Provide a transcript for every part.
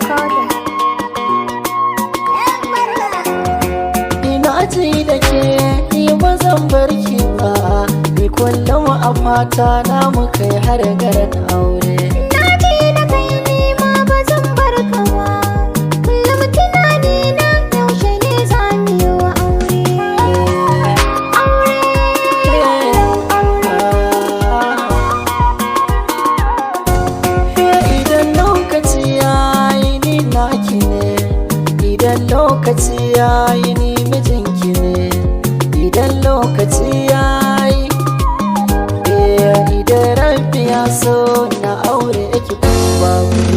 Recording. Ina ji da ke ni ba zan bar ki ba, ni kullum a fata na mu kai har garin aure. Na ji da kai ni ma ba zan bar ka ba, kullum tunani na yaushe ne za mu yi wa aure. Idan lokaci yayi ni naki ne, idan lokaci yayi ni mijinki ne, idan lokaci yayi idan rabbi ya so na aure ki kuma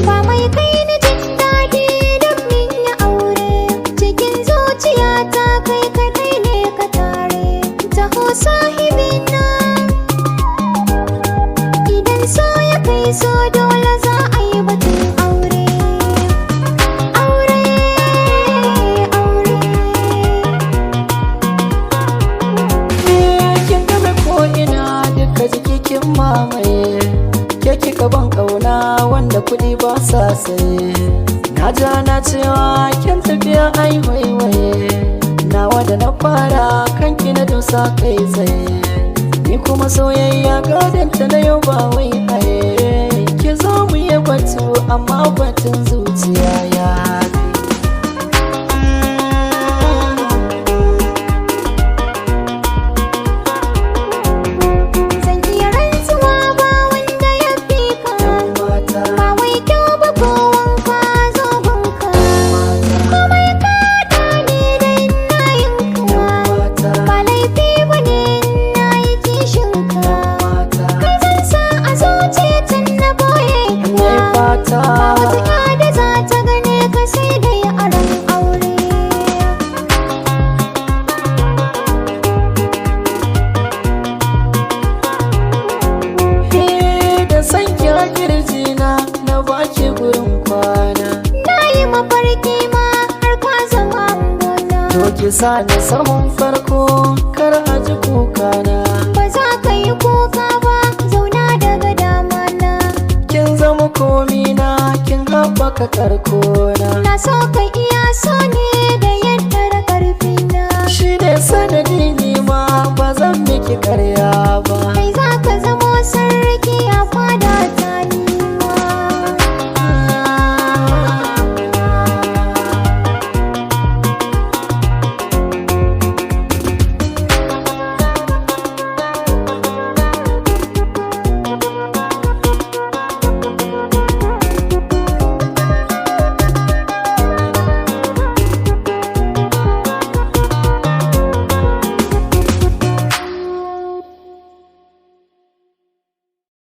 Ba mai kai ni jin daɗi don min yi aure, cikin zuciyata kai kaɗai ne ka tare. Taho sahibina, idan so ya kai so dole za a yi batun aure. Aure, aure. kin game ko ina duka jiki kin mamaye, ke kika ban kauna wanda kuɗi ba sa saye. Na ja na cewa kin tafiya ai waiwaye, nawa da na fara kanki na dosa kai tsaye. Ni kuma soyayya gadanta na yau ba wai haye, ki zo mu yi batu amma batun zuciya ya fi. Zan iya rantsuwa ba wanda ya fi ka, Mata, ba wai kyau ba ko wanka zobenka. Komai ka ni dai na yinka, mata, ba laifi ba ne na yi kishinka. mata, Kai zan sa a zuciya tun na boye ne ka, fata. ba wata da za ta gane ka sai dai a ran aure. Da san kira kirjina na baki gurin kwana, Na yi mafarki ma har ka zama gona. to ki sa ni saman farko kar a ji kukana. Ba za ka yi kuka ba, zauna daga dama na. Kin zama komina kin haɓaka karkona, Na so ka iya so ne da yadda da ƙarfina. shi ne sanadi ni ma ba zan miki karya ba. Kai za